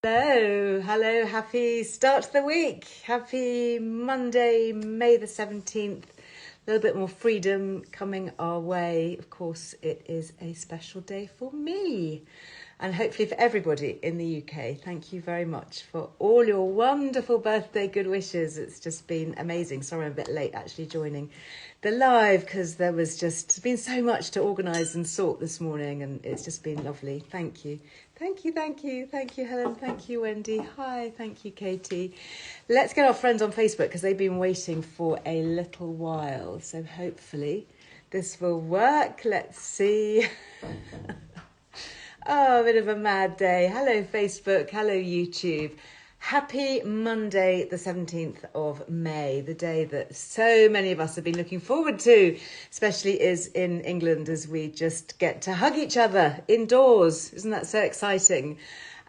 Hello, happy start to the week. Happy Monday, May the 17th. A little bit more freedom coming our way. Of course, it is a special day for me and hopefully for everybody in the UK. Thank you very much for all your wonderful birthday good wishes. It's just been amazing. Sorry I'm a bit late actually joining the live because there was just been so much to organise and sort this morning, and it's just been lovely. Thank you. Thank you, Helen. Thank you, Wendy. Hi, thank you, Katie. Let's get our friends on Facebook because they've been waiting for a little while. So hopefully this will work. Let's see. Oh, a bit of a mad day. Hello, Facebook. Hello, YouTube. Happy Monday, the 17th of May, the day that so many of us have been looking forward to, especially is in England as we just get to hug each other indoors. Isn't that so exciting?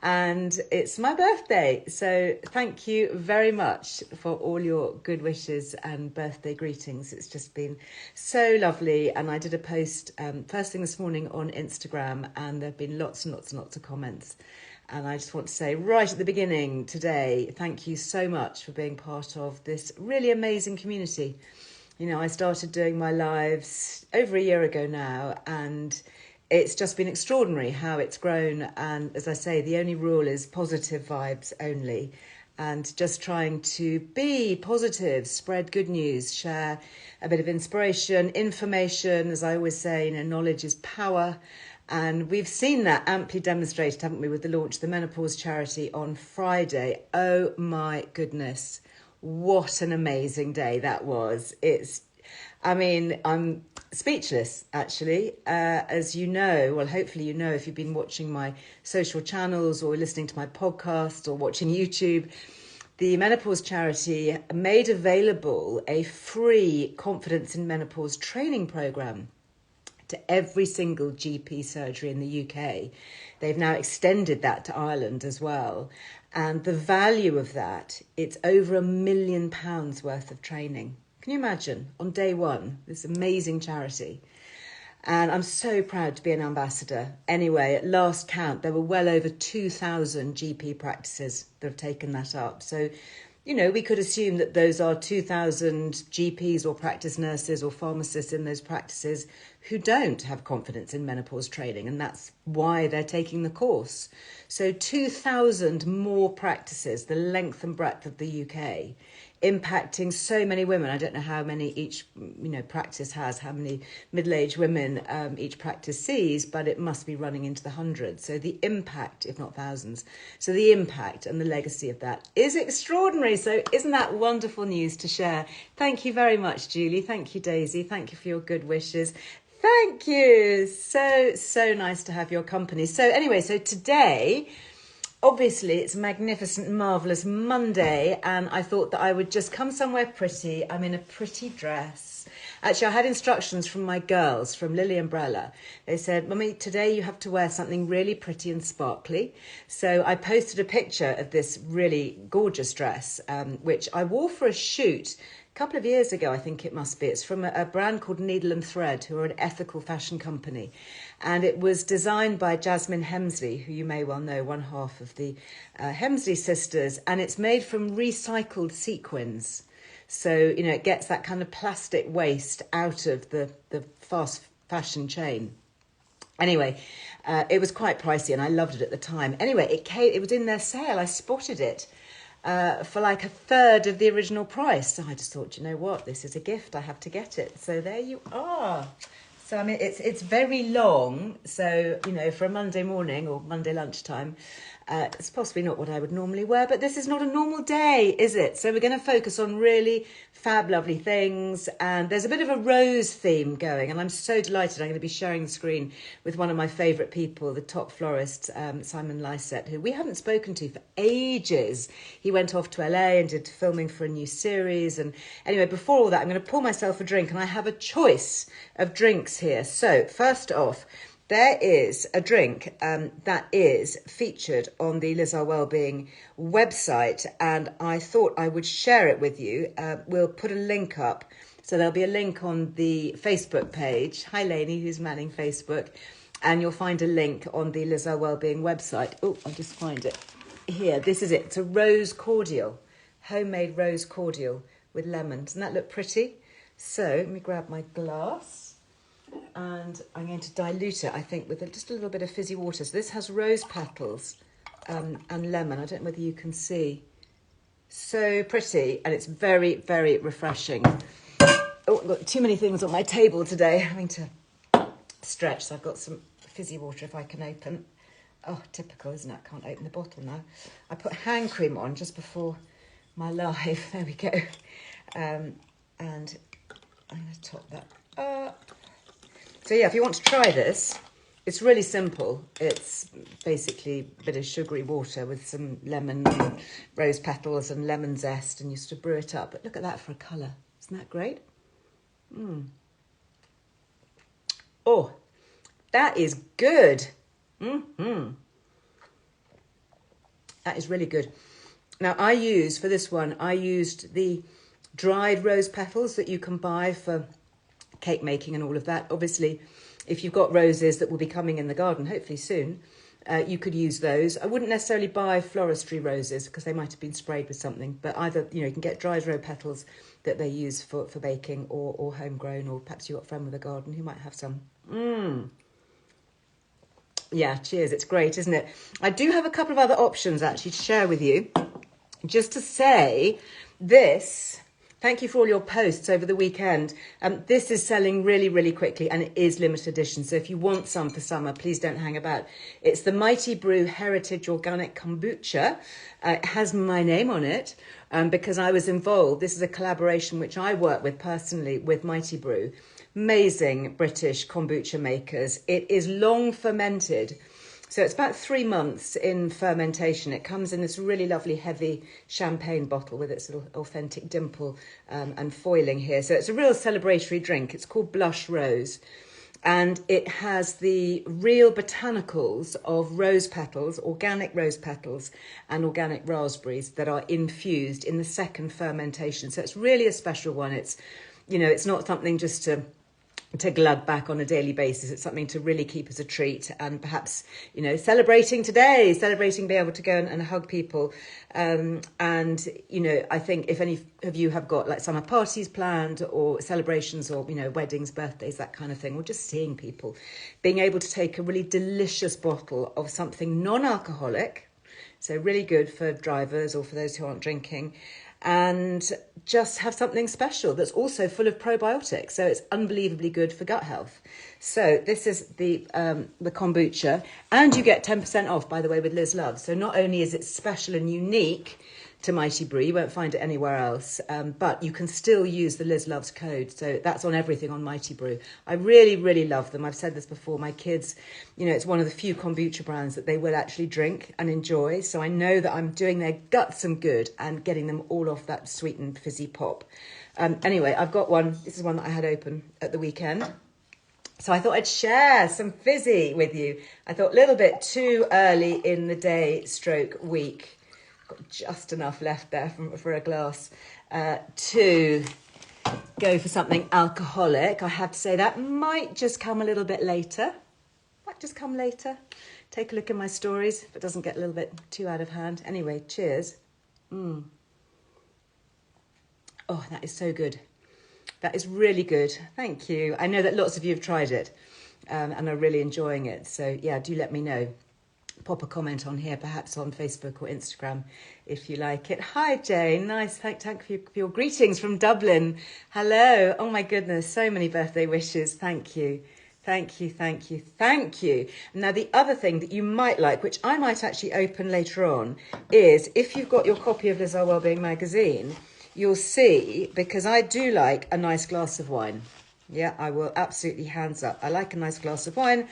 And it's my birthday. So thank you very much for all your good wishes and birthday greetings. It's just been so lovely. And I did a post first thing this morning on Instagram, and there have been lots and lots and lots of comments. And I just want to say right at the beginning today, thank you so much for being part of this really amazing community. You know, I started doing my lives over a year ago now, and it's just been extraordinary how it's grown. And as I say, the only rule is positive vibes only, and just trying to be positive, spread good news, share a bit of inspiration, information. As I always say, you know, knowledge is power. And we've seen that amply demonstrated, haven't we, with the launch of the menopause charity on Friday. Oh my goodness, what an amazing day that was. I'm speechless, actually. As you know, well, hopefully you know if you've been watching my social channels or listening to my podcast or watching YouTube, the menopause charity made available a free confidence in menopause training program to every single GP surgery in the UK. They've now extended that to Ireland as well. And the value of that, it's over £1 million worth of training. Can you imagine? On day one, this amazing charity. And I'm so proud to be an ambassador. Anyway, at last count, there were well over 2,000 GP practices that have taken that up. So, you know, we could assume that those are 2,000 GPs or practice nurses or pharmacists in those practices who don't have confidence in menopause training, and that's why they're taking the course. So 2,000 more practices, the length and breadth of the UK, impacting so many women. I don't know how many each, practice has, how many middle-aged women each practice sees, but it must be running into the hundreds. So the impact, if not thousands, so the impact and the legacy of that is extraordinary. So isn't that wonderful news to share? Thank you very much, Julie. Thank you, Daisy. Thank you for your good wishes. Thank you. So nice to have your company. So anyway, so today, obviously, it's a magnificent, marvellous Monday, and I thought that I would just come somewhere pretty. I'm in a pretty dress. Actually, I had instructions from my girls, from Lily and Brella. They said, Mummy, today you have to wear something really pretty and sparkly. So I posted a picture of this really gorgeous dress, which I wore for a shoot a couple of years ago, I think it must be. It's from a brand called Needle and Thread, who are an ethical fashion company. And it was designed by Jasmine Hemsley, who you may well know, one half of the Hemsley sisters. And it's made from recycled sequins. So, you know, it gets that kind of plastic waste out of the fast fashion chain. Anyway, it was quite pricey and I loved it at the time. Anyway, it was in their sale. I spotted it for like a third of the original price. So I just thought, you know what, this is a gift. I have to get it. So there you are. So, I mean, it's very long. So, you know, for a Monday morning or Monday lunchtime, it's possibly not what I would normally wear, but this is not a normal day, is it? So we're going to focus on really fab, lovely things. And there's a bit of a rose theme going. And I'm so delighted. I'm going to be sharing the screen with one of my favourite people, the top florist, Simon Lycett, who we haven't spoken to for ages. He went off to LA and did filming for a new series. And anyway, before all that, I'm going to pour myself a drink. And I have a choice of drinks here. So first off, there is a drink that is featured on the Earle Wellbeing website, and I thought I would share it with you. We'll put a link up. So there'll be a link on the Facebook page. Hi, Lainey, who's manning Facebook. And you'll find a link on the Earle Wellbeing website. Oh, I'll just find it. here, this is it. It's a rose cordial, homemade rose cordial with lemon. Doesn't that look pretty? So let me grab my glass and I'm going to dilute it, I think, with just a little bit of fizzy water. So this has rose petals and lemon. I don't know whether you can see. So pretty, and it's very, very refreshing. Oh, I've got too many things on my table today. Having to stretch, so I've got some fizzy water if I can open. Oh, typical, isn't it? I can't open the bottle now. I put hand cream on just before my live. There we go. And I'm going to top that up. So yeah, if you want to try this, it's really simple. It's basically a bit of sugary water with some lemon and rose petals and lemon zest, and you sort of brew it up. But look at that for a colour. Isn't that great? Oh, that is good. That is really good. Now, for this one, I used the dried rose petals that you can buy for cake making and all of that. Obviously, if you've got roses that will be coming in the garden, hopefully soon, you could use those. I wouldn't necessarily buy floristry roses because they might have been sprayed with something, but either, you can get dried rose petals that they use for baking or homegrown, or perhaps you've got a friend with a garden who might have some. Yeah, cheers. It's great, isn't it? I do have a couple of other options actually to share with you. Just to say this, thank you for all your posts over the weekend. This is selling really, really quickly, and it is limited edition. So if you want some for summer, please don't hang about. It's the Mighty Brew Heritage Organic Kombucha. It has my name on it because I was involved. This is a collaboration which I work with personally with Mighty Brew. Amazing British kombucha makers. It is long fermented. So it's about 3 months in fermentation. It comes in this really lovely heavy champagne bottle with its little authentic dimple and foiling here. So it's a real celebratory drink. It's called Blush Rose. And it has the real botanicals of rose petals, organic rose petals and organic raspberries that are infused in the second fermentation. So it's really a special one. It's, it's not something just to glug back on a daily basis. It's something to really keep as a treat, and perhaps, celebrating being able to go and hug people. I think if any of you have got like summer parties planned or celebrations or, weddings, birthdays, that kind of thing, or just seeing people, being able to take a really delicious bottle of something non-alcoholic, so really good for drivers or for those who aren't drinking, and just have something special that's also full of probiotics. So it's unbelievably good for gut health. So this is the kombucha, and you get 10% off, by the way, with Liz Loves. So not only is it special and unique to Mighty Brew, you won't find it anywhere else, but you can still use the Liz Loves code. So that's on everything on Mighty Brew. I really, really love them. I've said this before. My kids, it's one of the few kombucha brands that they will actually drink and enjoy. So I know that I'm doing their guts some good and getting them all off that sweetened fizzy pop. Anyway, I've got one. This is one that I had open at the weekend. So I thought I'd share some fizzy with you. I thought a little bit too early in the day / week. Got just enough left there for a glass to go for something alcoholic. I have to say that might just come a little bit later. Take a look in my stories if it doesn't get a little bit too out of hand. Anyway, cheers. Oh, that is so good. That is really good. Thank you. I know that lots of you have tried it and are really enjoying it. So yeah, do let me know. Pop a comment on here, perhaps on Facebook or Instagram, if you like it. Hi, Jane. Nice. Thank you for your greetings from Dublin. Hello. Oh, my goodness. So many birthday wishes. Thank you. Thank you. Now, the other thing that you might like, which I might actually open later on, is if you've got your copy of Earle Wellbeing magazine, you'll see, because I do like a nice glass of wine. Yeah, I will absolutely, hands up. I like a nice glass of wine.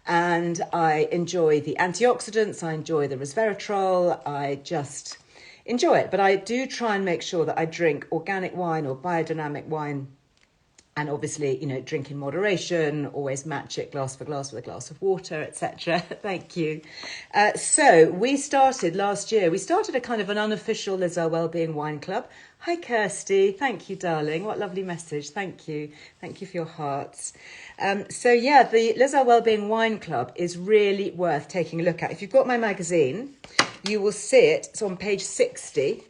And I enjoy the antioxidants, I enjoy the resveratrol, I just enjoy it. But I do try and make sure that I drink organic wine or biodynamic wine And obviously, you know, drink in moderation, always match it glass for glass with a glass of water, etc. Thank you. So we started last year, we started a kind of an unofficial Earle Wellbeing Wine Club. Hi, Kirsty. Thank you, darling. What a lovely message. Thank you. Thank you for your hearts. So yeah, the Earle Wellbeing Wine Club is really worth taking a look at. If you've got my magazine, you will see it. It's on page 60.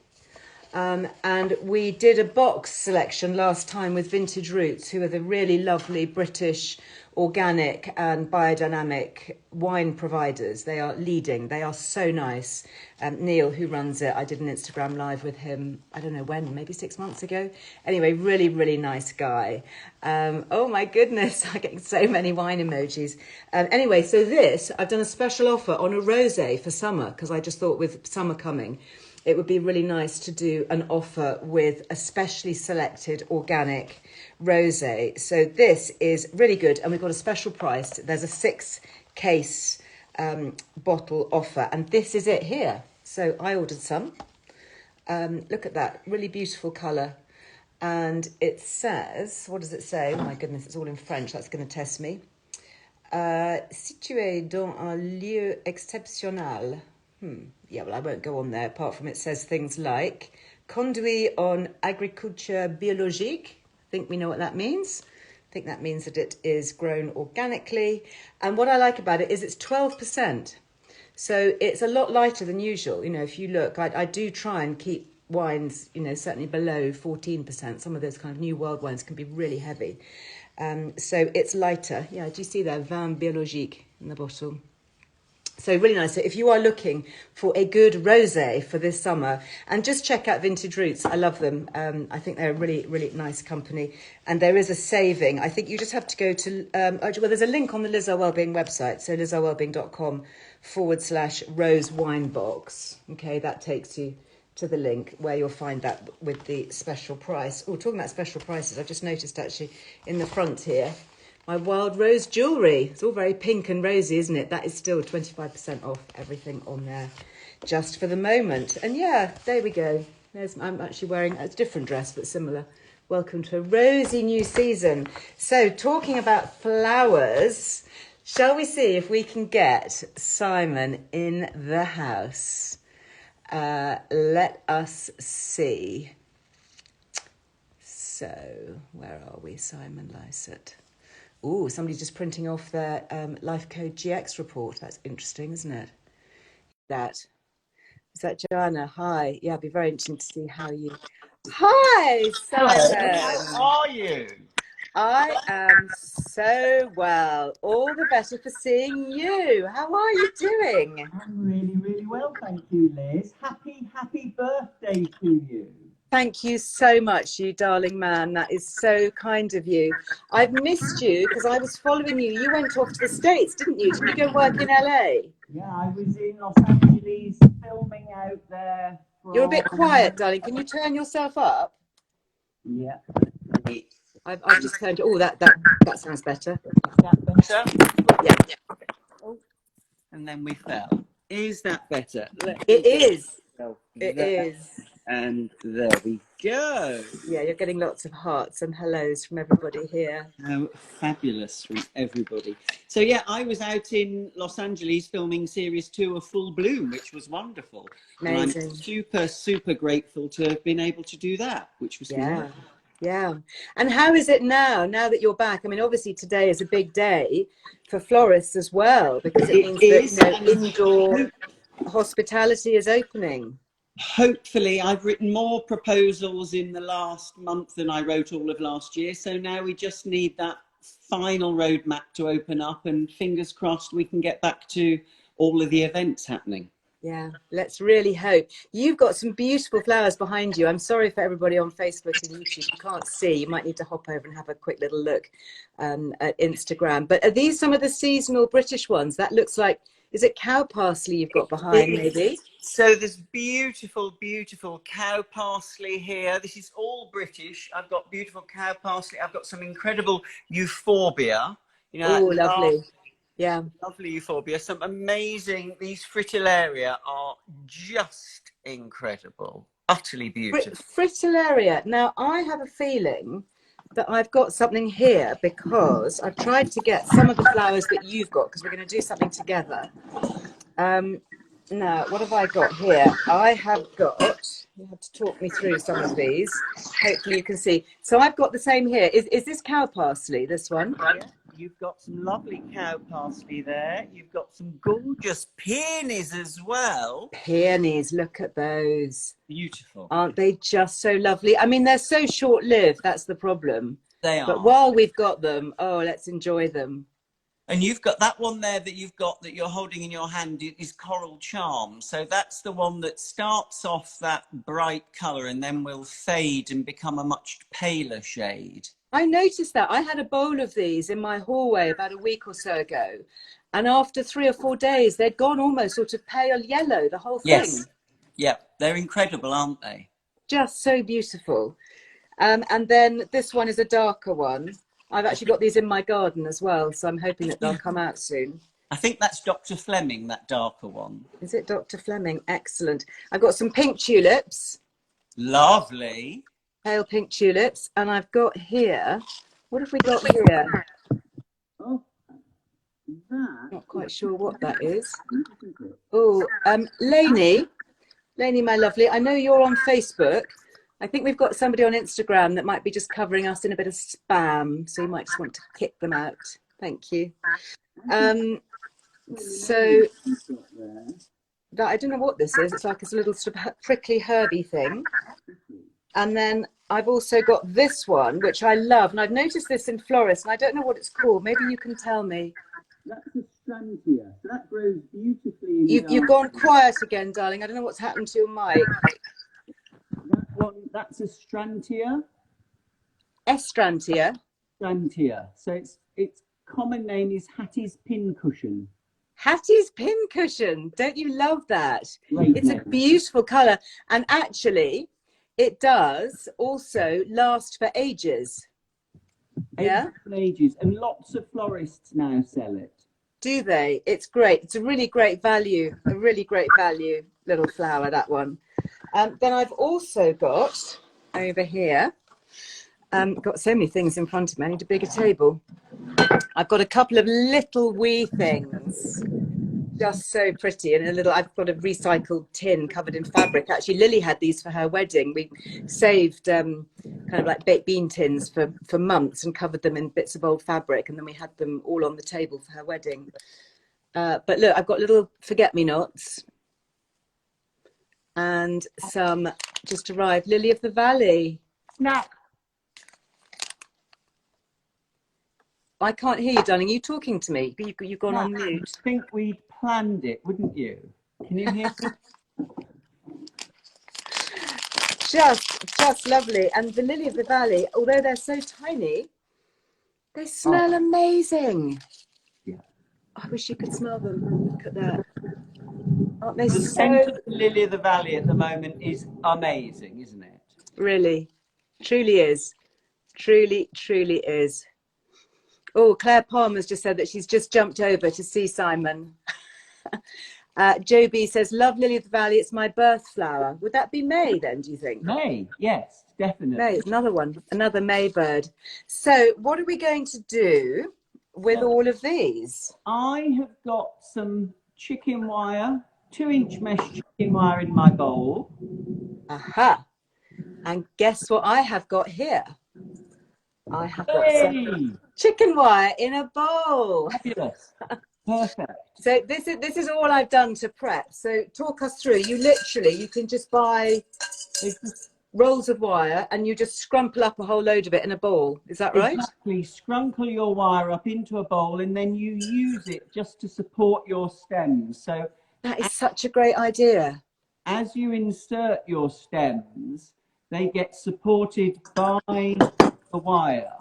And we did a box selection last time with Vintage Roots, who are the really lovely British organic and biodynamic wine providers. They are leading. They are so nice. Neil, who runs it, I did an Instagram live with him, I don't know when, maybe 6 months ago. Anyway, really, really nice guy. Oh my goodness, I'm getting so many wine emojis. Anyway, so this, I've done a special offer on a rosé for summer, because I just thought with summer coming, it would be really nice to do an offer with a specially selected organic rosé. So this is really good, and we've got a special price. There's a 6-case bottle offer, and this is it here. So I ordered some. Look at that, really beautiful colour. And it says, what does it say? Oh my goodness, it's all in French. That's going to test me. Situé dans un lieu exceptionnel. Yeah, well, I won't go on there, apart from it says things like conduit en agriculture biologique. I think we know what that means. I think that means that it is grown organically. And what I like about it is it's 12%. So it's a lot lighter than usual. You know, if you look, I do try and keep wines, you know, certainly below 14%. Some of those kind of new world wines can be really heavy. So it's lighter. Yeah, do you see that? Vin biologique in the bottle. So really nice. So if you are looking for a good rosé for this summer, and just check out Vintage Roots. I love them. I think they're a really, really nice company. And there is a saving. I think you just have to go to, well, there's a link on the Earle Wellbeing website. So lizelwellbeing.com/rose wine box. Okay, that takes you to the link where you'll find that with the special price. Oh, talking about special prices, I've just noticed actually in the front here, my wild rose jewellery. It's all very pink and rosy, isn't it? That is still 25% off everything on there just for the moment. And yeah, there we go. I'm actually wearing a different dress, but similar. Welcome to a rosy new season. So talking about flowers, shall we see if we can get Simon in the house? Let us see. So where are we, Simon Lycett? Oh, somebody's just printing off their Life Code GX report. That's interesting, isn't it? Is that Joanna? Hi. Yeah, it'd be very interesting to see how you... Hi, Simon. How are you? I am so well. All the better for seeing you. How are you doing? I'm really, really well, thank you, Liz. Happy birthday to you. Thank you so much, you darling man. That is so kind of you. I've missed you because I was following you. You went off to the States, didn't you? Didn't you go work in LA? Yeah, I was in Los Angeles filming out there. You're a bit quiet, darling. Can you turn yourself up? Yeah. I've just turned. Oh, that sounds better. Is that better? Yeah. Oh, and then we fell. Is that better? It is. It is. And there we go. Yeah, you're getting lots of hearts and hellos from everybody here. How fabulous from everybody. So yeah, I was out in Los Angeles filming series 2 of Full Bloom, which was wonderful. Amazing. And I'm super grateful to have been able to do that, which was yeah. Yeah. And how is it now that you're back? I mean, obviously today is a big day for florists as well, because it means that, you know, indoor hospitality is opening. Hopefully, I've written more proposals in the last month than I wrote all of last year. So now we just need that final roadmap to open up, and fingers crossed we can get back to all of the events happening. Yeah, let's really hope. You've got some beautiful flowers behind you. I'm sorry for everybody on Facebook and YouTube. You can't see. You might need to hop over and have a quick little look at Instagram. But are these some of the seasonal British ones? That looks like, is it cow parsley you've got behind, maybe? So there's beautiful cow parsley here. This is all British. I've got beautiful cow parsley. I've got some incredible euphorbia. You know, oh, lovely. Yeah. Lovely euphorbia. Some amazing, these fritillaria are just incredible. Utterly beautiful. Fritillaria. Now, I have a feeling that I've got something here because I've tried to get some of the flowers that you've got because we're going to do something together. Now, what have I got here? I have got, you have to talk me through some of these. Hopefully you can see. So I've got the same here. Is this cow parsley, this one? Yeah, you've got some lovely cow parsley there. You've got some gorgeous peonies as well. Peonies, look at those. Beautiful. Aren't they just so lovely? I mean, they're so short-lived, that's the problem. They are. But while we've got them, oh, let's enjoy them. And you've got that one there that you've got that you're holding in your hand is Coral Charm. So that's the one that starts off that bright colour and then will fade and become a much paler shade. I noticed that. I had a bowl of these in my hallway about a week or so ago. And after 3 or 4 days, they'd gone almost sort of pale yellow, the whole thing. Yes. Yeah, they're incredible, aren't they? Just so beautiful. And then this one is a darker one. I've actually got these in my garden as well, so I'm hoping that they'll come out soon. I think that's Dr. Fleming, that darker one. Is it Dr. Fleming? Excellent. I've got some pink tulips. Lovely. Pale pink tulips. And I've got here, what have we got here? Oh, that. Not quite sure what that is. Oh, Lainey, my lovely, I know you're on Facebook. I think we've got somebody on Instagram that might be just covering us in a bit of spam, so you might just want to kick them out. Thank you. So that, I don't know what this is. It's like a little sort of prickly herby thing. And then I've also got this one, which I love, and I've noticed this in florists, and I don't know what it's called. Maybe you can tell me. That's a Strantia. So that grows beautifully. You've gone quiet again, darling. I don't know what's happened to your mic. That one, that's a Strantia. Estrantia. Strantia. So its common name is Hattie's pincushion. Hattie's pincushion. Don't you love that? Great It's name. a beautiful colour. And actually, it does also last for ages. Yeah? For ages. And lots of florists now sell it. Do they? It's great. It's a really great value. A really great value little flower, that one. Then I've also got over here, got so many things in front of me. I need a bigger table. I've got a couple of little wee things, just so pretty. And a little, I've got a recycled tin covered in fabric. Actually, Lily had these for her wedding. We saved kind of like baked bean tins for months and covered them in bits of old fabric. And then we had them all on the table for her wedding. But look, I've got little forget-me-nots. And some just arrived, Lily of the Valley. Snack. I can't hear you, darling. Are you talking to me? You've gone on mute. I think we'd planned it, wouldn't you? Can you hear me? Just lovely. And the Lily of the Valley, although they're so tiny, they smell amazing. Yeah. I wish you could smell them. Look at that. Aren't they The so... scent of the Lily of the Valley at the moment is amazing, isn't it? Really, truly is. Truly is. Oh, Claire Palmer's just said that she's just jumped over to see Simon. Joe B says, love Lily of the Valley. It's my birth flower. Would that be May then, do you think? May, yes, definitely. May, another one, another May bird. So what are we going to do with all of these? I have got some chicken wire, 2-inch mesh chicken wire in my bowl. Aha. And guess what I have got here? I have got some chicken wire in a bowl. Fabulous. Perfect. So this is all I've done to prep. So talk us through. You can just buy rolls of wire and you just scrumple up a whole load of it in a bowl. Is that right? Exactly. Scrunkle your wire up into a bowl and then you use it just to support your stems. So that is such a great idea. As you insert your stems, they get supported by the wire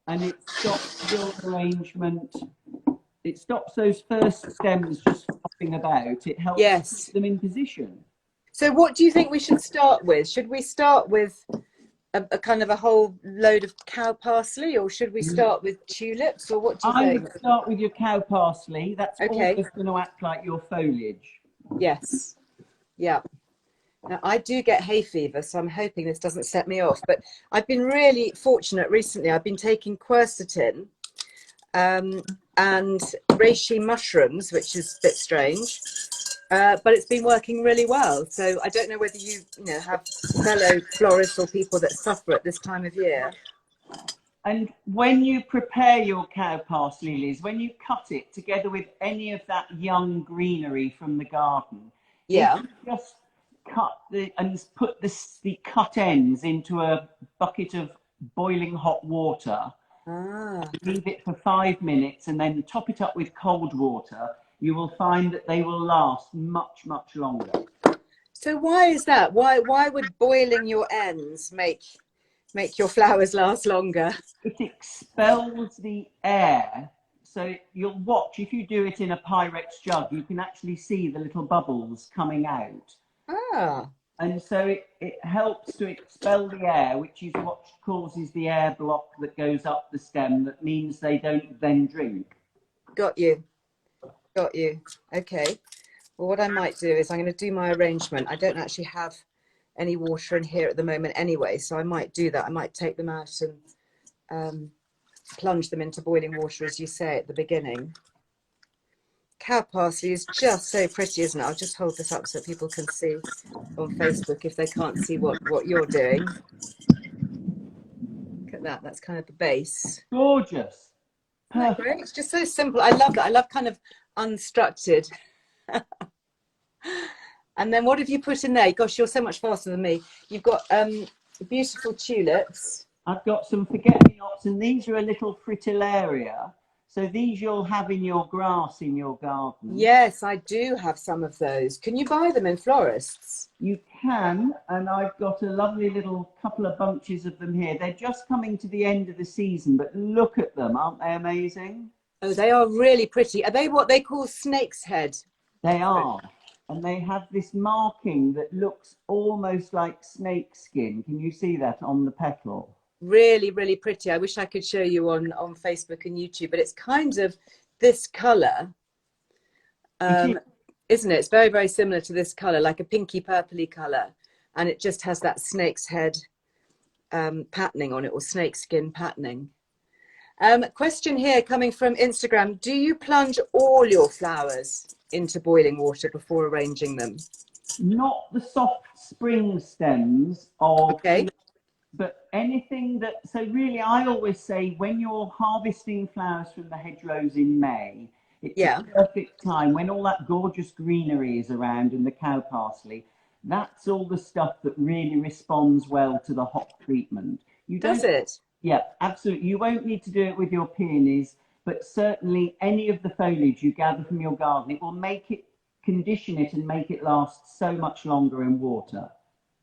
and it stops your arrangement. It stops those first stems just flopping about. It helps keep them in position. So what do you think we should start with? Should we start with a kind of a whole load of cow parsley, or should we start with tulips, or what do you think? I would start with your cow parsley. That's always going to act like your foliage. Yes. Yeah. Now, I do get hay fever, so I'm hoping this doesn't set me off. But I've been really fortunate recently. I've been taking quercetin and reishi mushrooms, which is a bit strange, but it's been working really well. So I don't know whether you have fellow florists or people that suffer at this time of year. And when you prepare your cow parsley lilies, when you cut it together with any of that young greenery from the garden, yeah, if you just cut and put the cut ends into a bucket of boiling hot water, leave it for 5 minutes, and then top it up with cold water, you will find that they will last much, much longer. So why is that? Why would boiling your ends make your flowers last longer? It expels the air. So you'll watch, if you do it in a Pyrex jug, you can actually see the little bubbles coming out. And so it helps to expel the air, which is what causes the air block that goes up the stem, that means they don't then drink. Got you. Okay. Well, what I might do is I'm going to do my arrangement. I don't actually have any water in here at the moment anyway, so I might do that. I might take them out and plunge them into boiling water, as you say at the beginning. Cow parsley is just so pretty, isn't it? I'll just hold this up so people can see on Facebook if they can't see what you're doing. Look at that. That's kind of the base. Gorgeous. Perfect. Great. It's just so simple. I love that. I love kind of unstructured. And then what have you put in there? Gosh, you're so much faster than me. You've got beautiful tulips. I've got some forget-me-nots, and these are a little fritillaria. So these you'll have in your grass in your garden. Yes, I do have some of those. Can you buy them in florists? You can, and I've got a lovely little couple of bunches of them here. They're just coming to the end of the season, but look at them. Aren't they amazing? Oh, they are really pretty. Are they what they call snake's head? They are. And they have this marking that looks almost like snake skin. Can you see that on the petal? Really, really pretty. I wish I could show you on Facebook and YouTube, but it's kind of this colour, isn't it? It's very, very similar to this colour, like a pinky purpley colour. And it just has that snake's head patterning on it, or snake skin patterning. Question here coming from Instagram. Do you plunge all your flowers into boiling water before arranging them? Not the soft spring stems of... Okay. But anything that, so really I always say when you're harvesting flowers from the hedgerows in May, it's a perfect time when all that gorgeous greenery is around and the cow parsley. That's all the stuff that really responds well to the hot treatment. Does it? Yeah, absolutely. You won't need to do it with your peonies, but certainly any of the foliage you gather from your garden, it will condition it and make it last so much longer in water.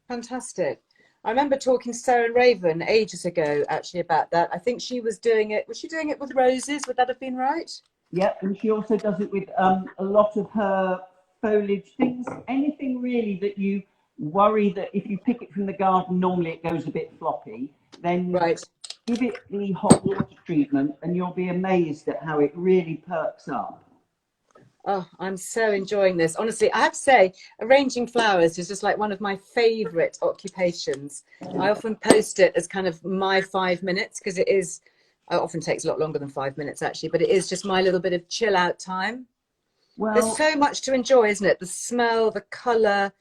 Fantastic. I remember talking to Sarah Raven ages ago, actually, about that. I think she was doing it. Was she doing it with roses? Would that have been right? Yeah, and she also does it with a lot of her foliage things. Anything really that you worry that if you pick it from the garden, normally it goes a bit floppy. Then give it the hot water treatment, and you'll be amazed at how it really perks up. Oh, I'm so enjoying this. Honestly, I have to say, arranging flowers is just like one of my favourite occupations. I often post it as kind of my 5 minutes, because it often takes a lot longer than 5 minutes actually, but it is just my little bit of chill out time. Well, there's so much to enjoy, isn't it? The smell, the colour,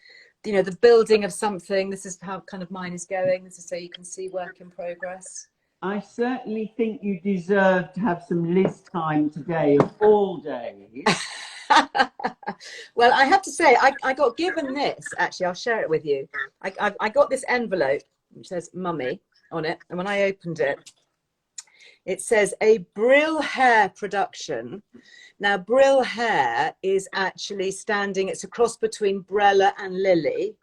the building of something. This is how kind of mine is going. This is so you can see work in progress. I certainly think you deserve to have some Liz time today of all days. Well, I have to say, I got given this, actually, I'll share it with you. I got this envelope which says Mummy on it, and when I opened it, it says a Brill hair production. Now, Brill hair is actually it's a cross between Brella and Lily.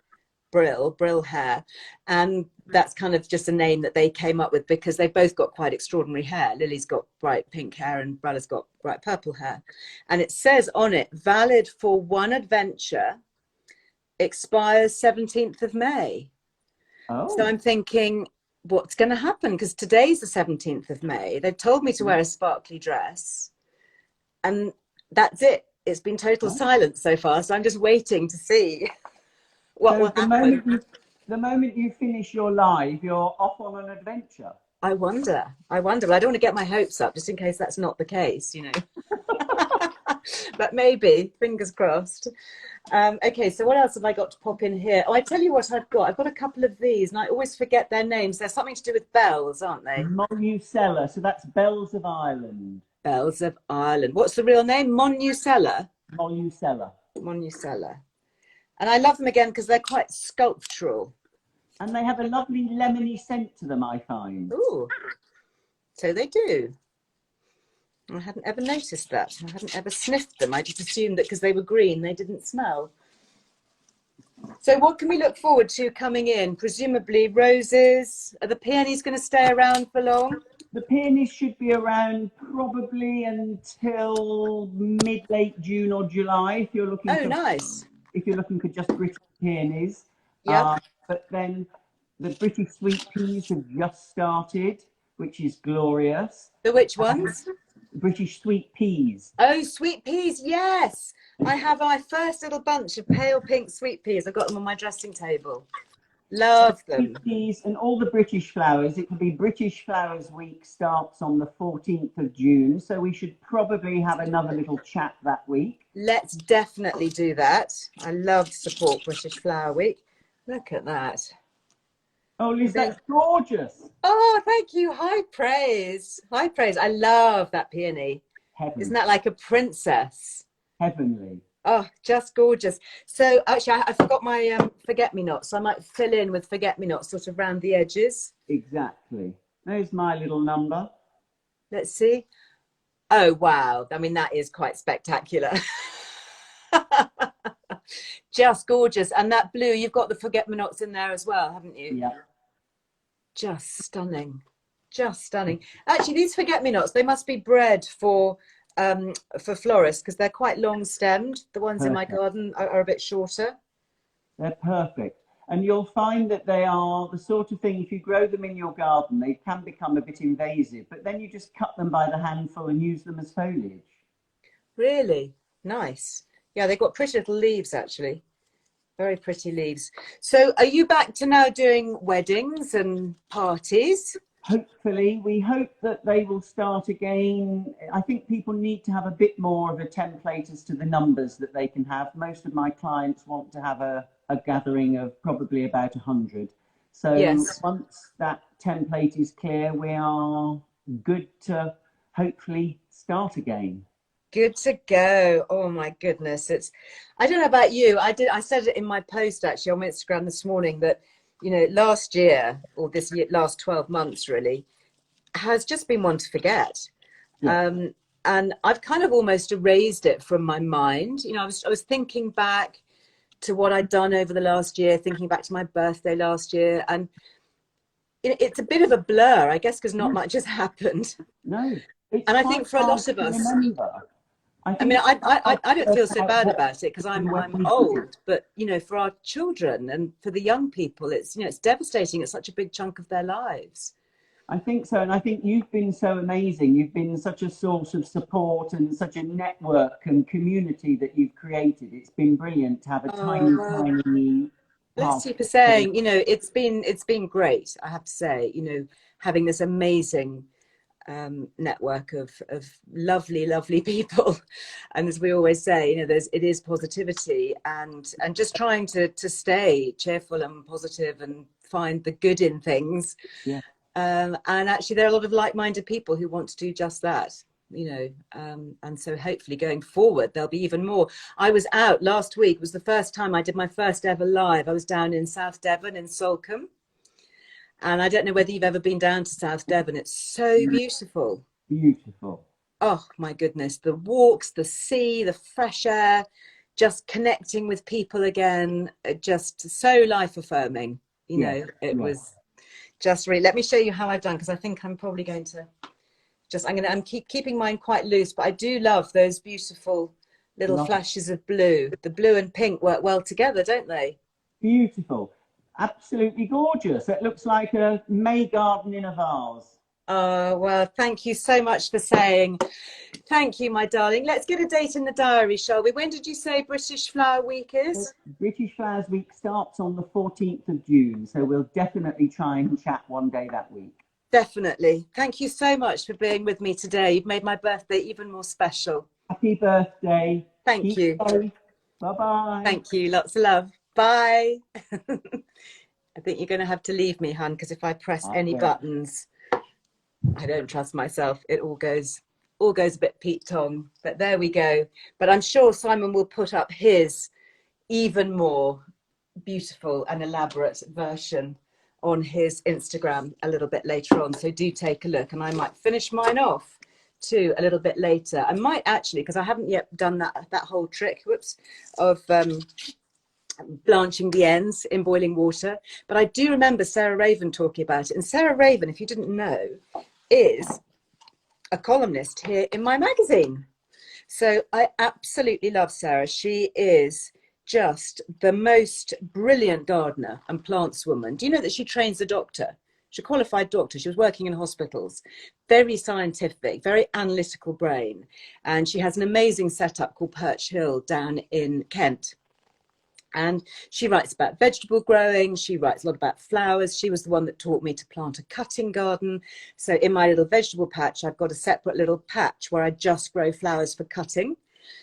Brill hair, and that's kind of just a name that they came up with because they've both got quite extraordinary hair. Lily's got bright pink hair and Brella's got bright purple hair, and it says on it, valid for one adventure, expires 17th of May. So I'm thinking, what's going to happen? Because today's the 17th of May. They've told me to wear a sparkly dress, and that's it. It's been total silence so far, so I'm just waiting to see what So will happen? the moment you finish your live, you're off on an adventure. I wonder. But I don't want to get my hopes up just in case that's not the case, you know. But maybe, fingers crossed. Okay, so what else have I got to pop in here? Oh, I tell you what I've got. I've got a couple of these, and I always forget their names. They're something to do with bells, aren't they? Monucella, so that's bells of Ireland. Bells of Ireland. What's the real name? Monucella? Monucella. Monucella. And I love them again because they're quite sculptural. And they have a lovely lemony scent to them, I find. Ooh, so they do. I hadn't ever noticed that. I hadn't ever sniffed them. I just assumed that because they were green, they didn't smell. So what can we look forward to coming in? Presumably roses. Are the peonies going to stay around for long? The peonies should be around probably until mid-late June or July if you're looking for nice. If you're looking for just British peonies. Yeah. But then the British sweet peas have just started, which is glorious. The which ones? British sweet peas. Oh, sweet peas, yes. I have my first little bunch of pale pink sweet peas. I've got them on my dressing table. Love them. Sweet peas and all the British flowers. It will be British Flowers Week starts on the 14th of June. So we should probably have another little chat that week. Let's definitely do that. I love to support British Flower Week. Look at that. Oh, Liz, that's gorgeous. Oh, thank you. High praise. High praise. I love that peony. Heaven. Isn't that like a princess? Heavenly. Oh, just gorgeous. So actually, I forgot my forget-me-nots. So I might fill in with forget-me-nots sort of round the edges. Exactly. There's my little number. Let's see. Oh, wow. I mean, that is quite spectacular. Just gorgeous. And that blue, you've got the forget-me-nots in there as well, haven't you? Yeah. Just stunning. Just stunning. Actually, these forget-me-nots, they must be bred for florists because they're quite long stemmed. The ones in my garden are a bit shorter. They're perfect. And you'll find that they are the sort of thing, if you grow them in your garden, they can become a bit invasive, but then you just cut them by the handful and use them as foliage. Really? Nice. Yeah, they've got pretty little leaves, actually. Very pretty leaves. So are you back to now doing weddings and parties? Hopefully, we hope that they will start again. I think people need to have a bit more of a template as to the numbers that they can have. Most of my clients want to have a gathering of probably about 100. So yes, once that template is clear, we are good to hopefully start again. Good to go. Oh my goodness. I don't know about you. I said it in my post actually on Instagram this morning that, you know, last year or this year, last 12 months really has just been one to forget. Yeah. And I've kind of almost erased it from my mind. You know, I was thinking back to what I'd done over the last year, thinking back to my birthday last year. And it's a bit of a blur, I guess, because not much has happened. No. And I think for a lot of us, I mean, I don't feel so bad about it because I'm old, but, you know, for our children and for the young people, it's, you know, it's devastating. It's such a big chunk of their lives. I think so. And I think you've been so amazing. You've been such a source of support and such a network and community that you've created. It's been brilliant to have a tiny bless you for saying, you know, it's been great, I have to say, you know, having this amazing network of lovely people. And as we always say, you know, it is positivity and just trying to stay cheerful and positive and find the good in things. Yeah. And actually there are a lot of like-minded people who want to do just that, you know, and so hopefully going forward there'll be even more. I was out last week. It was the first time I did my first ever live. I was down in South Devon in Salcombe. And I don't know whether you've ever been down to South Devon. It's so beautiful. Beautiful. Oh, my goodness. The walks, the sea, the fresh air, just connecting with people again, just so life-affirming. You know, it was just really... Let me show you how I've done, because I think I'm probably going to just... I'm keeping mine quite loose, but I do love those beautiful little flashes of blue. The blue and pink work well together, don't they? Beautiful. Absolutely gorgeous. It looks like a May garden in a vase. Oh, well, thank you so much for saying. Thank you, my darling. Let's get a date in the diary, shall we? When did you say British Flower Week is? British Flowers Week starts on the 14th of June, so we'll definitely try and chat one day that week. Definitely. Thank you so much for being with me today. You've made my birthday even more special. Happy birthday. Thank you. Bye-bye. Thank you. Lots of love. Bye. I think you're going to have to leave me, hun, because if I press any buttons, I don't trust myself. It all goes a bit Pete Tong. But there we go. But I'm sure Simon will put up his even more beautiful and elaborate version on his Instagram a little bit later on. So do take a look, and I might finish mine off too a little bit later. I might actually, because I haven't yet done that whole trick, of blanching the ends in boiling water. But I do remember Sarah Raven talking about it. And Sarah Raven, if you didn't know, is a columnist here in my magazine. So I absolutely love Sarah. She is just the most brilliant gardener and plants woman. Do you know that she trains a doctor? She's a qualified doctor. She was working in hospitals. Very scientific, very analytical brain. And she has an amazing setup called Perch Hill down in Kent. And she writes about vegetable growing. She writes a lot about flowers. She was the one that taught me to plant a cutting garden. So in my little vegetable patch, I've got a separate little patch where I just grow flowers for cutting.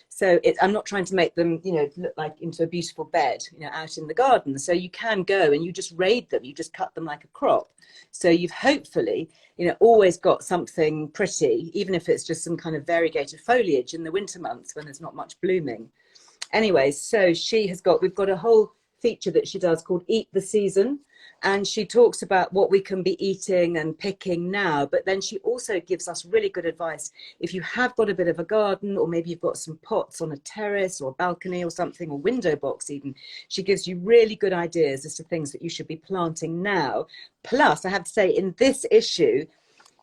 So I'm not trying to make them, look like into a beautiful bed, out in the garden. So you can go and you just raid them. You just cut them like a crop. So you've hopefully, always got something pretty, even if it's just some kind of variegated foliage in the winter months when there's not much blooming. Anyway, so we've got a whole feature that she does called Eat the Season. And she talks about what we can be eating and picking now. But then she also gives us really good advice. If you have got a bit of a garden, or maybe you've got some pots on a terrace or a balcony or something, or window box even, she gives you really good ideas as to things that you should be planting now. Plus, I have to say, in this issue,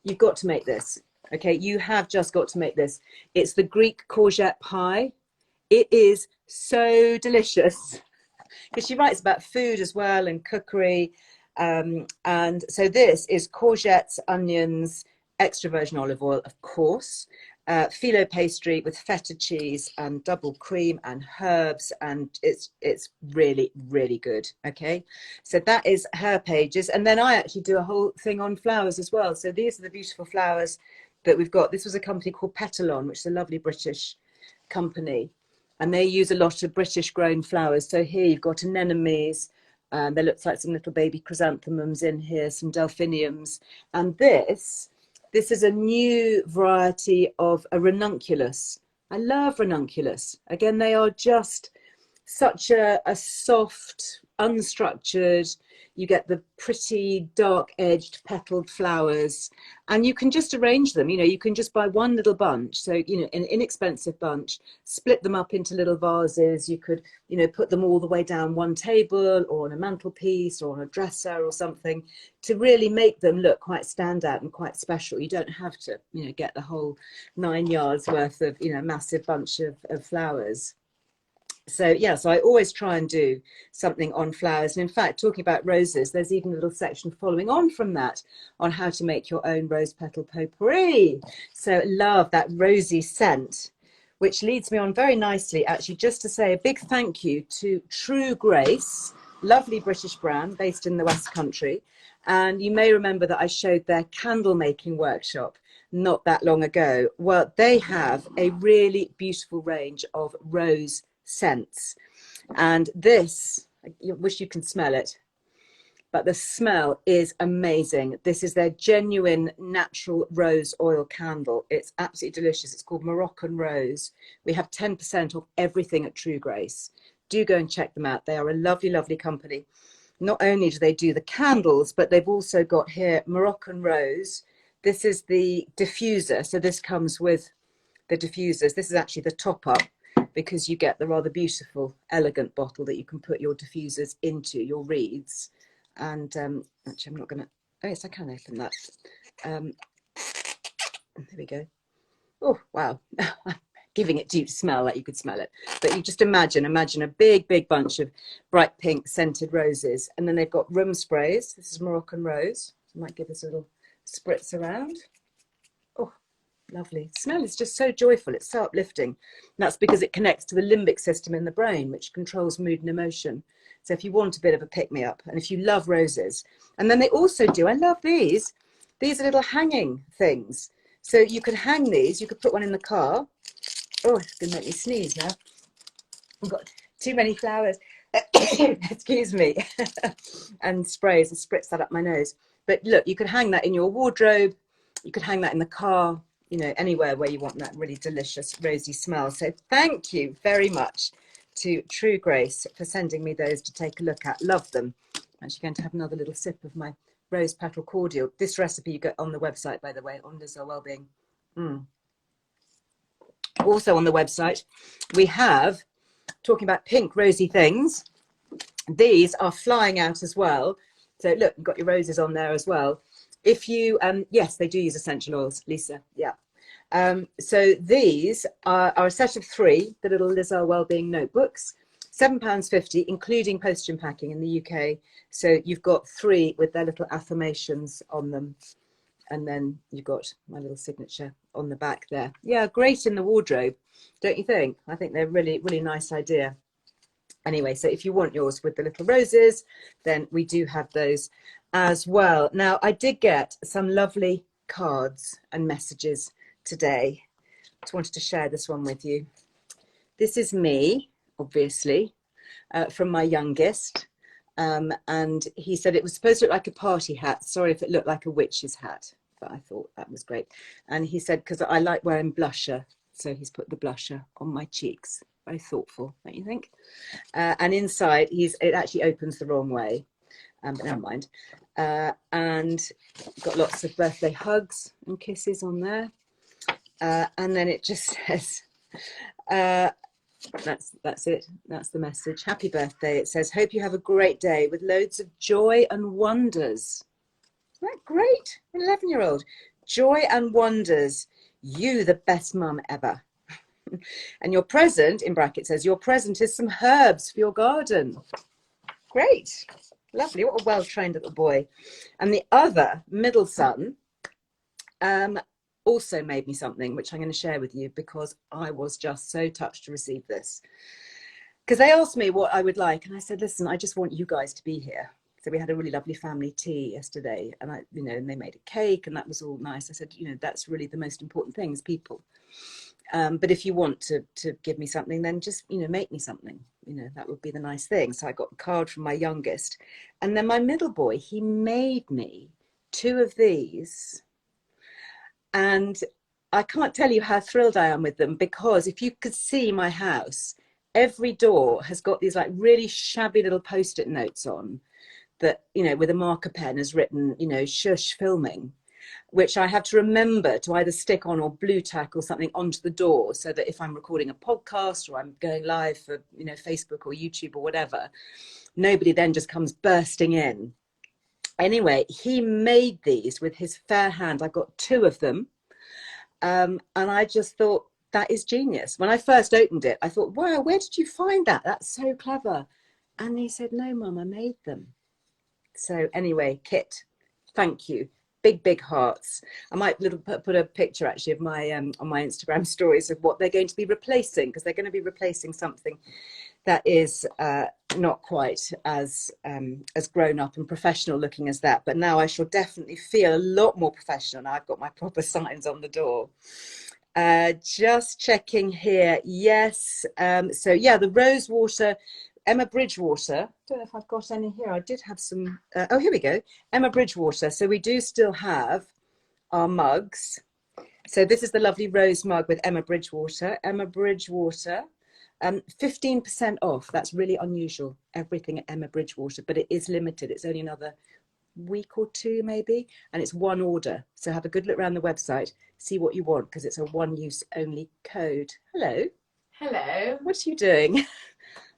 you've got to make this. Okay, you have just got to make this. It's the Greek Courgette Pie. It is so delicious, because she writes about food as well and cookery. And so this is courgettes, onions, extra virgin olive oil, of course, phyllo pastry with feta cheese and double cream and herbs. And it's really, really good. Okay, so that is her pages. And then I actually do a whole thing on flowers as well. So these are the beautiful flowers that we've got. This was a company called Petal, which is a lovely British company. And they use a lot of British grown flowers. So here you've got anemones. There looks like some little baby chrysanthemums in here, some delphiniums. And this is a new variety of a ranunculus. I love ranunculus. Again, they are just such a soft, unstructured, you get the pretty dark edged petaled flowers, and you can just arrange them. You can just buy one little bunch. So, an inexpensive bunch, split them up into little vases. You could, put them all the way down one table or on a mantelpiece or on a dresser or something to really make them look quite standout and quite special. You don't have to, get the whole 9 yards worth of, massive bunch of flowers. So so I always try and do something on flowers. And in fact, talking about roses, there's even a little section following on from that on how to make your own rose petal potpourri. So love that rosy scent, which leads me on very nicely, actually, just to say a big thank you to True Grace, lovely British brand based in the West Country. And you may remember that I showed their candle making workshop not that long ago. Well, they have a really beautiful range of rose scents, and this, I wish you can smell it, but the smell is amazing. This is their genuine natural rose oil candle. It's absolutely delicious. It's called Moroccan Rose. We have 10% off everything at True Grace. Do go and check them out. They are a lovely, lovely company. Not only do they do the candles, but they've also got here Moroccan Rose. This is the diffuser. So this comes with the diffusers. This is actually the top up, because you get the rather beautiful, elegant bottle that you can put your diffusers into, your wreaths. And actually, I'm not going to, oh yes, I can open that. There we go. Oh, wow. Giving it deep smell, like you could smell it. But you just imagine a big, big bunch of bright pink scented roses. And then they've got room sprays. This is Moroccan Rose. I might give this a little spritz around. Oh, Lovely. Smell is just so joyful. It's so uplifting. And that's because it connects to the limbic system in the brain, which controls mood and emotion. So if you want a bit of a pick-me-up, and if you love roses, and then they also do, I love these. These are little hanging things. So you could hang these. You could put one in the car. Oh, it's going to make me sneeze now. I've got too many flowers. Excuse me. And sprays. I spritz that up my nose. But look, you could hang that in your wardrobe. You could hang that in the car, you know, anywhere where you want that really delicious rosy smell. So thank you very much to True Grace for sending me those to take a look at. Love them. I'm actually going to have another little sip of my rose petal cordial. This recipe you get on the website, by the way, on Earle Wellbeing. Also on the website, we have, talking about pink rosy things, these are flying out as well. So look, you've got your roses on there as well. If you, yes, they do use essential oils, Lisa, yeah. So these are a set of 3, the little Earle Wellbeing notebooks, £7.50, including postage and packing in the UK. So you've got 3 with their little affirmations on them. And then you've got my little signature on the back there. Yeah, great in the wardrobe, don't you think? I think they're really, really nice idea. Anyway, so if you want yours with the little roses, then we do have those as well. Now, I did get some lovely cards and messages today. Just wanted to share this one with you. This is me, obviously, from my youngest. And he said it was supposed to look like a party hat. Sorry if it looked like a witch's hat, but I thought that was great. And he said, because I like wearing blusher. So he's put the blusher on my cheeks. Very thoughtful, don't you think? And inside, it actually opens the wrong way. But never mind. And got lots of birthday hugs and kisses on there. And then it just says, that's it. That's the message. Happy birthday. It says, hope you have a great day with loads of joy and wonders. Isn't that great? An 11-year-old. Joy and wonders. You, the best mum ever. And your present, in brackets, says, your present is some herbs for your garden. Great. Lovely. What a well-trained little boy. And the other middle son also made me something, which I'm going to share with you because I was just so touched to receive this. Because they asked me what I would like. And I said, listen, I just want you guys to be here. So we had a really lovely family tea yesterday. And and they made a cake and that was all nice. I said, that's really the most important thing is people. But if you want to give me something, then just, make me something. That would be the nice thing. So I got a card from my youngest. And then my middle boy, he made me 2 of these. And I can't tell you how thrilled I am with them, because if you could see my house, every door has got these like really shabby little Post-it notes on that, with a marker pen has written, shush filming, which I have to remember to either stick on or blue tack or something onto the door, so that if I'm recording a podcast or I'm going live for, Facebook or YouTube or whatever, nobody then just comes bursting in. Anyway, he made these with his fair hand. I got 2 of them. And I just thought, that is genius. When I first opened it, I thought, wow, where did you find that? That's so clever. And he said, no, Mum, I made them. So anyway, Kit, thank you. Big, big hearts. I might put a picture actually of my on my Instagram stories of what they're going to be replacing, because they're going to be replacing something that is not quite as grown up and professional looking as that. But now I shall definitely feel a lot more professional now I've got my proper signs on the door. Just checking here. Yes. So yeah, the rose water, Emma Bridgewater. I don't know if I've got any here. I did have some. Oh, here we go. Emma Bridgewater. So we do still have our mugs. So this is the lovely rose mug with Emma Bridgewater. Emma Bridgewater. 15% off. That's really unusual. Everything at Emma Bridgewater, but it is limited. It's only another week or 2 maybe, and it's 1 order. So have a good look around the website, see what you want, because it's a 1-use only code. Hello. Hello. What are you doing?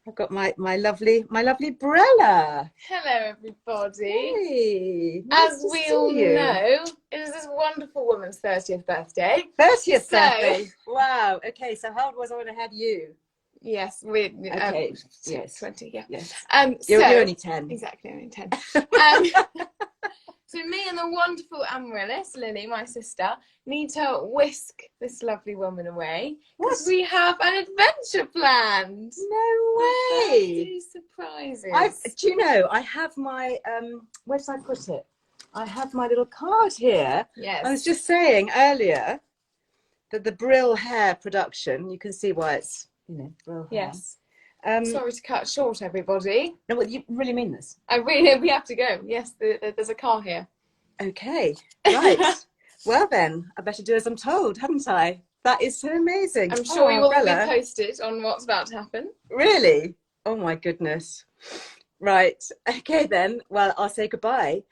I've got my lovely Brella. Hello, everybody. Hey, nice As to we see all you. know, it is this wonderful woman's 30th birthday. 30th So- birthday. Wow. Okay, so how old was I when I had you? Yes, we. Okay. Yes. 20. Yeah. Yes. So You're only 10. exactly, only 10. So me and the wonderful Amaryllis, Lily, my sister, need to whisk this lovely woman away because we have an adventure planned. No way! Birthday surprises. Do you know, I have my, where did I put it? I have my little card here. Yes. I was just saying earlier that the Brill hair production, you can see why it's, you know, Brill hair. Yes. Sorry to cut short, everybody. No, well, you really mean this? We have to go. Yes, there's a car here. Okay, right. Well then, I better do as I'm told, haven't I? That is so amazing. I'm sure you will Bella. be posted on what's about to happen. Really? Oh my goodness. Right. Okay then. Well, I'll say goodbye.